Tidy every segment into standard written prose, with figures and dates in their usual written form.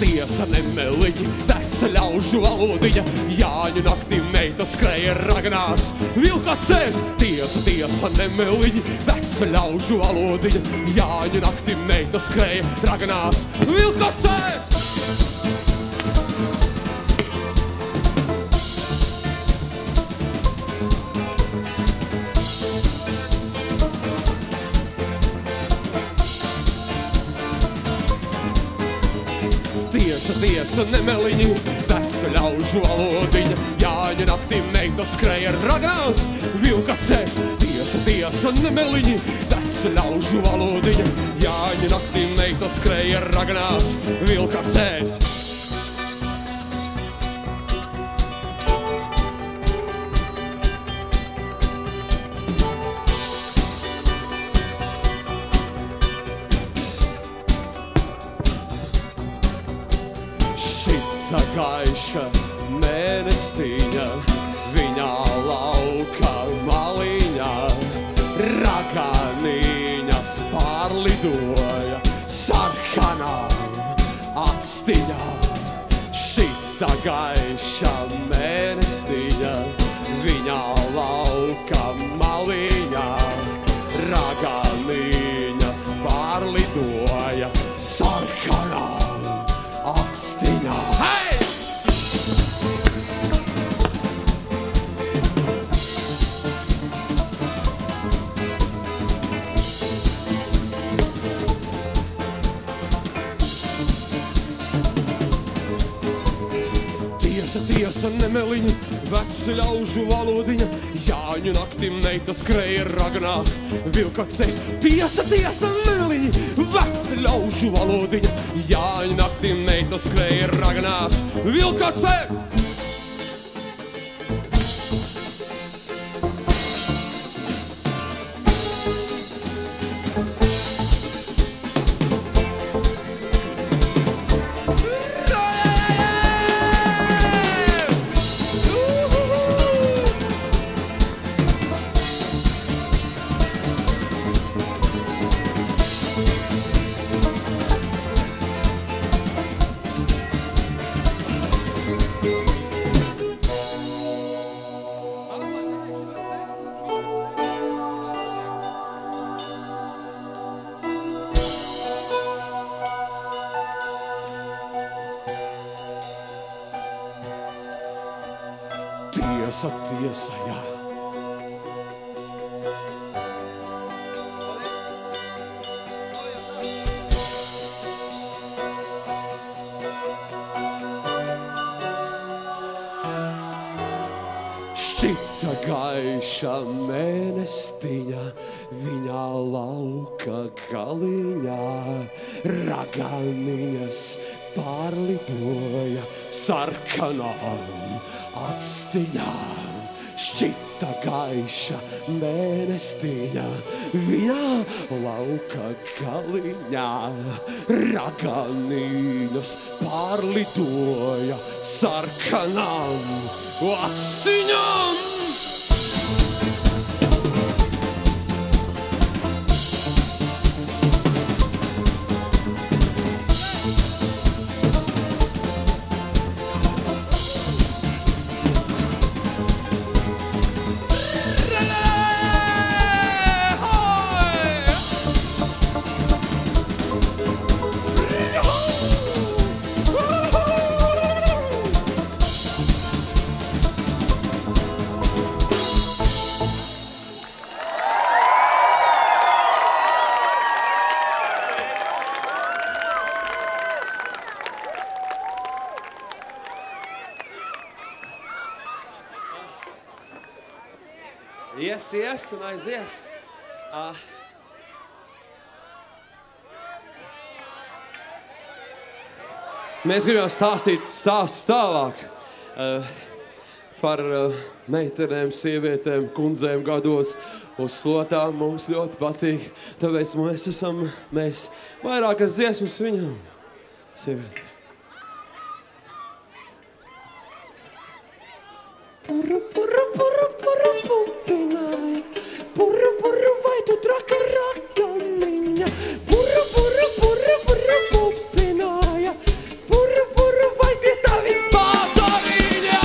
Tiesa nemeliņi, veca ļaužu valodiņa, Jāņu naktī meita skrēja raganās, vilka cēs. Tiesa nemeliņi, veca ļaužu valodiņa, Jāņu naktī meita skrēja raganās, vilka cēs. Tiesa nemeliņi, veca ļaužu valodiņa, Jāņu naktī meita skrēja raganās, vilka cēs. Tiesa nemeliņi, veca ļaužu valodiņa, Jāņu naktī meita skrēja raganās, vilka cēs. Šita gaiša mēnestiņa, viņa lauka maliņā, raganiņas pārlidoja sarkanā actiņā. Šita gaiša mēnestiņa, viņa lauka maliņā, raganiņas pārlidoja sarkanā actiņā. Hei! Tiesa nemeliņi, veca ļaužu valodiņa, Jāņu naktī meita skrēja raganās, vilka cēs. Tiesa nemeliņi, veca ļaužu valodiņa, Jāņu naktī meita skrēja raganās, vilka cēs. Tiesa, jā. Šķita gaiša mēnestiņa, viņa lauka galiņā, raganiņas pārlidoja sarkanām actiņām. Šķita gaiša mēnestiņa, viņa lauka galiņā, raganiņas pārlidoja sarkanām actiņām. Ies un aizies. Mēs gribam stāstīt stāstu tālāk par meitenēm, sievietēm, kundzēm gados uz slotām. Mums ļoti patīk, tāpēc mēs vairākas dziesmas viņam sievietēm. Puru, puru, puru, puru, pupināja, puru, puru, vai tu traka rakaniņa, puru, puru, puru, puru, pupināja, puru, puru, vai tie tavi pātariņa.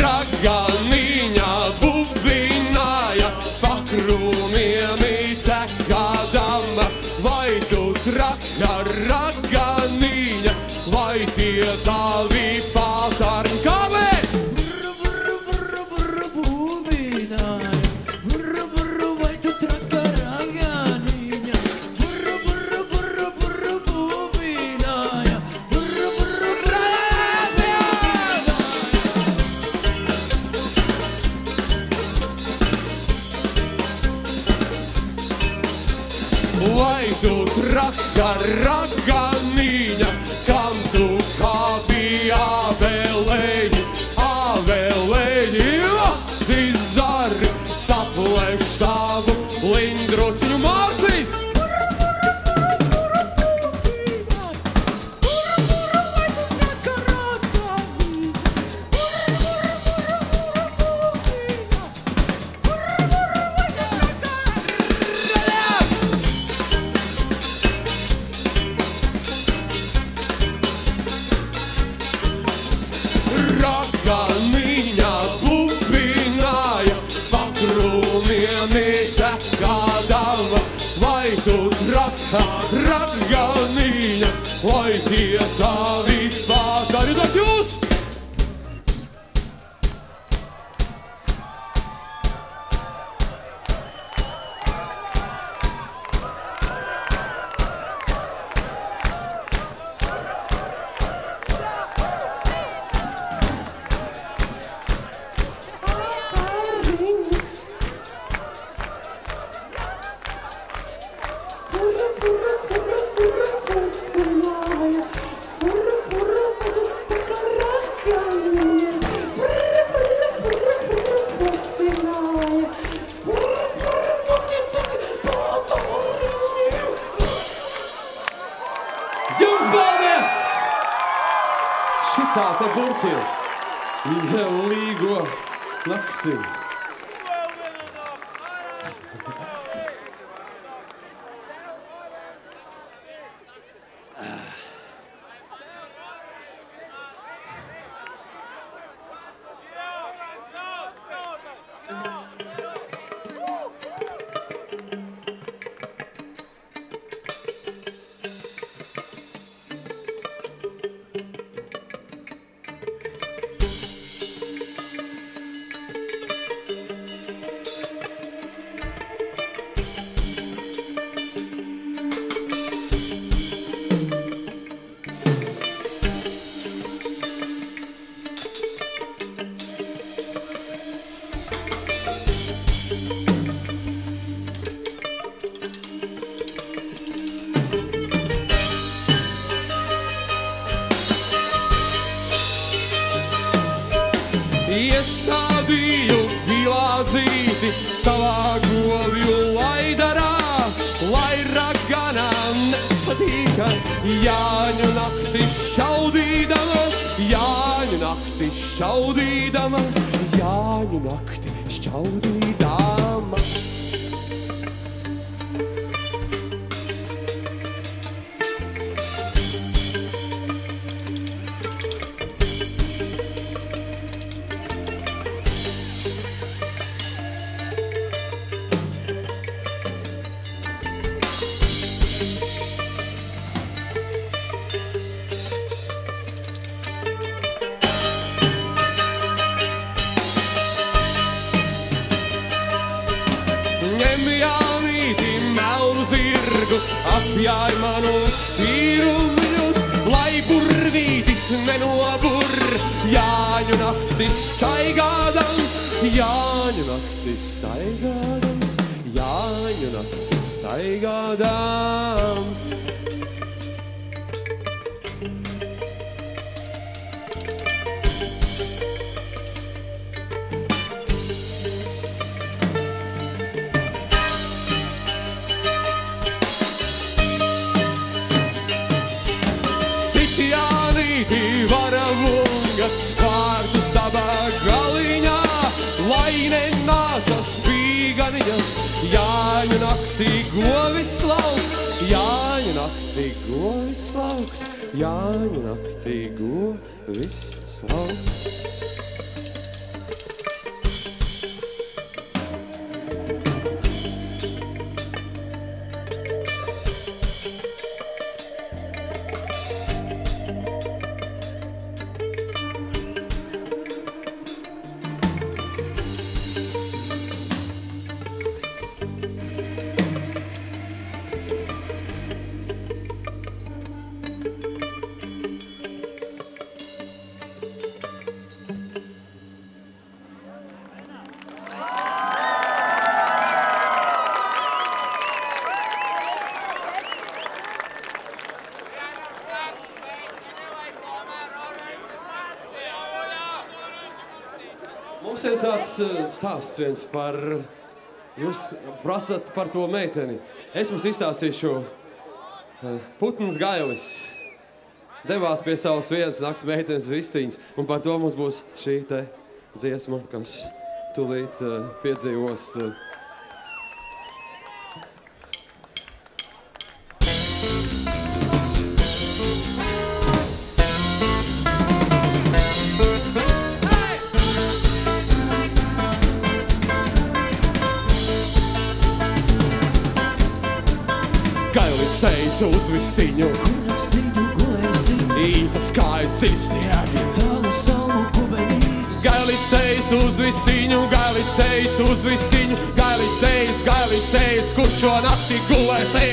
Rakaniņa bubināja, pakrūmiem itekādama, vai tu traka raganiņa, vai tie tavi pātariņi? Kāpēc? Burru, burru, burru, burru, bubināja. Burru, burru, vai tu traka raganiņa. Burru, burru, burru, burru, bubināja. Burru, burru, Vai tu traka raganiņa, kam tu kāpi ābeleņi, asi zari, saplēš tavu lindruciņu mārcīs. Raganiņa bubināja, pakrūmiem itekādama, vai tu traka raganiņa, vai tie tavi pātari? Tad jūs! Jums paldies! Šitā te burties līgo naktī. Iestādīju pilādzīti savā govju laidarā, lai raganā nesatīka Jāņu nakti šķaudīdama, Jāņu nakti šķaudīdama, Jāņu nakti šķaudīdama. Ņem Jānīti melnu zirgu, apjāj manus tīrumiņus, lai burvītis nenobur. Jāņu naktis staigādams, Jāņu naktis staigādams, Jāņu nakti staigādams. Sitjānīti varavungas, vārtus tavā galiņā, lai nenāca spīganiņas. Jāņu naktī govis laukt, Jāņu naktī govis laukt, Jāņu naktī govis laukt. Mums ir tāds stāsts viens par, jūs prasat par to meiteni. Es mums izstāstīšu, Putns Gailis devās pie savas vienas nakts meitenes vistiņas, un par to mums būs šī te dziesma, kas tūlīt piedzīvos. Gailīts teica uz vistiņu, kur nakstīgu gulēsi, īsas kājas dziļsniegi, tālu saulu kubenīts. Gailīts teica uz vistiņu, Gailīts teica uz vistiņu, Gailīts teica, kur šo nakti gulēsi.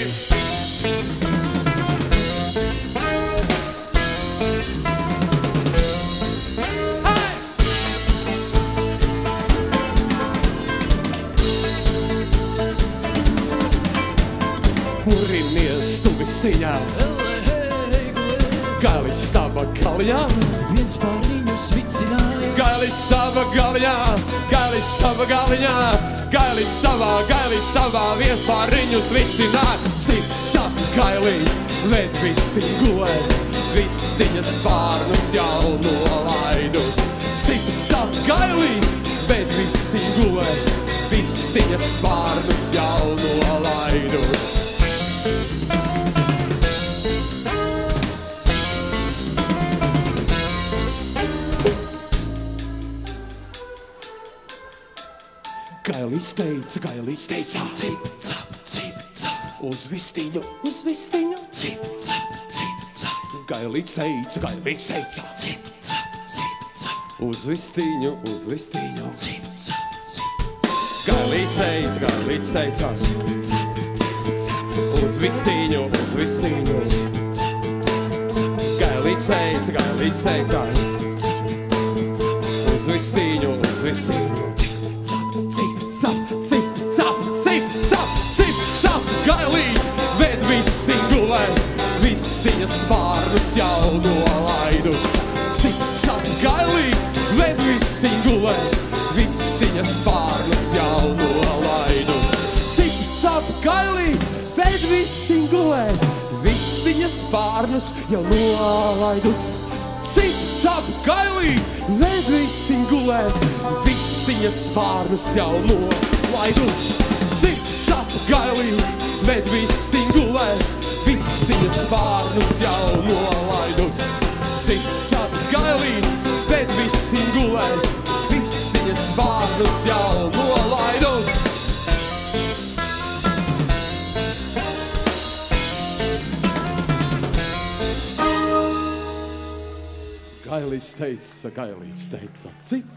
Purinies tu vistiņā, Gailīts tava galiņā, viens pāriņus vicināja, Gailīts tava galiņā, Gailīts tava galiņā, Gailīts tavā viens pāriņus vicināja. Cip, cap, Gailīt, ved vistiņu gulēt, vistiņas spārnus jau nolaidus. Cip, cap, Gailīt, ved vistiņu gulēt, vistiņas spārnus jau nolaidus. Gailīts teica, cip, cap, uz vistiņu, cip, cap, Gailīts teica, cip, uz vistiņu, cip, Gailīts teica, uz vistiņu, Gailīts teica, uz vistiņu, Cip, Gailīt, ved vistiņu gulēt, vistiņas spārnus jau nolaidus. Cip, Gailīt, ved vistiņu gulēt, vistiņas spārnus jau nolaidus. Cip, Gailīt, ved vistiņu gulēt, vistiņas spārnus jau nolaidus. Cip, Gailīt, ved vistiņu gulēt, vistiņas spārnus jau nolaidus. Cip, Gailīt, ved vistiņu gulēt, vistiņas spārnus jau nolaidus. Cip, Gailīt, ved vistiņu gulēt, vistiņas spārnus jau nolaidus. Gailīts teica, cip,